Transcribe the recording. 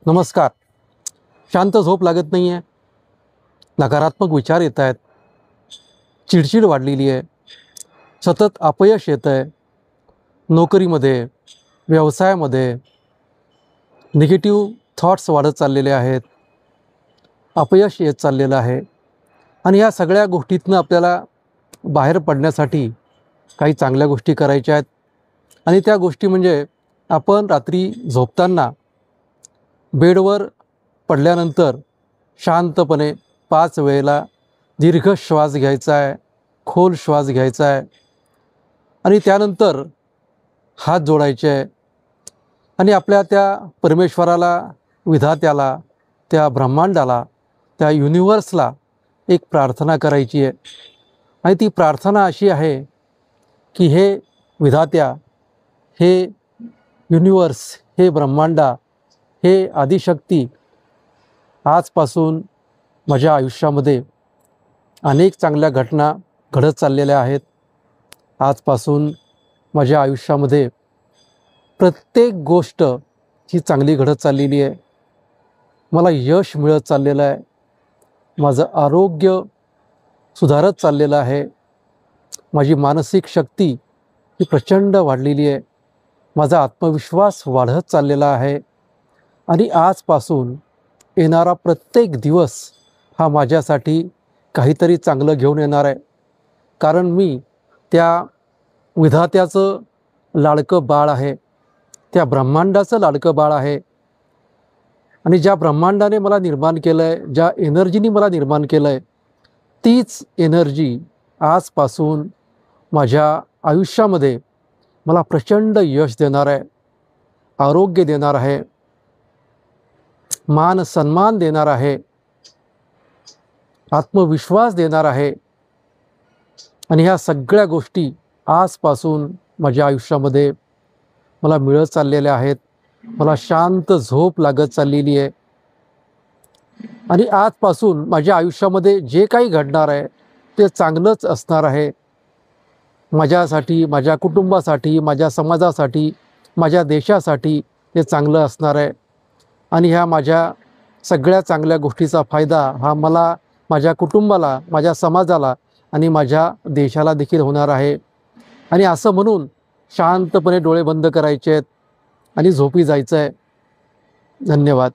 नमस्कार. शांत झोप लागत नाही आहे. नकारात्मक विचार येत आहेत. चिडचिड वाढलेली आहे. सतत अपयश येतं आहे. नोकरीमध्ये, व्यवसायामध्ये निगेटिव्ह थॉट्स वाढत चाललेले आहेत. अपयश येत चाललेलं आहे. आणि या सगळ्या गोष्टीतनं आपल्याला बाहेर पडण्यासाठी काही चांगल्या गोष्टी करायच्या आहेत. आणि त्या गोष्टी म्हणजे आपण रात्री झोपताना बेडवर पडल्यानंतर शांतपणे 5 वेळेला दीर्घ श्वास घ्यायचा आहे, खोल श्वास घ्यायचा आहे आणि त्यानंतर हात जोडायचे आहे आणि आपल्या त्या परमेश्वराला, विधात्याला, त्या ब्रह्मांडाला, त्या युनिवर्सला एक प्रार्थना करायची आहे. आणि ती प्रार्थना अशी आहे की हे विधात्या, हे युनिवर्स, हे ब्रह्मांडा, हे आदिशक्ती, आजपासून माझ्या आयुष्यामध्ये अनेक चांगल्या घटना घडत चाललेल्या आहेत. आजपासून माझ्या आयुष्यामध्ये प्रत्येक गोष्ट ही चांगली घडत चाललेली आहे. मला यश मिळत चाललेलं आहे. माझं आरोग्य सुधारत चाललेलं आहे. माझी मानसिक शक्ती ही प्रचंड वाढलेली आहे. माझा आत्मविश्वास वाढत चाललेला आहे. आणि आजपासून येणारा प्रत्येक दिवस हा माझ्यासाठी काहीतरी चांगलं घेऊन येणार आहे. कारण मी त्या विधात्याचं लाडकं बाळ आहे. त्या ब्रह्मांडाचं लाडकं बाळ आहे. आणि ज्या ब्रह्मांडाने मला निर्माण केलं आहे, ज्या एनर्जीने मला निर्माण केलं आहे, तीच एनर्जी आजपासून माझ्या आयुष्यामध्ये मला प्रचंड यश देणार आहे, आरोग्य देणार आहे, मान सन्मान देणार आहे, आत्मविश्वास देणार आहे. आणि ह्या सगळ्या गोष्टी आजपासून माझ्या आयुष्यामध्ये मला मिळत चाललेल्या आहेत. मला शांत झोप लागत चाललेली आहे. आणि आजपासून माझ्या आयुष्यामध्ये जे काही घडणार आहे ते चांगलंच असणार आहे. माझ्यासाठी, माझ्या कुटुंबासाठी, माझ्या समाजासाठी, माझ्या देशासाठी ते चांगलं असणार आहे. आणि ह्या माझ्या सगळ्या चांगल्या गोष्टीचा फायदा हा मला, माझ्या कुटुंबाला, माझ्या समाजाला आणि माझ्या देशाला देखील होणार आहे. आणि असं म्हणून शांतपणे डोळे बंद करायचे आहेत आणि झोपी जायचं आहे. धन्यवाद.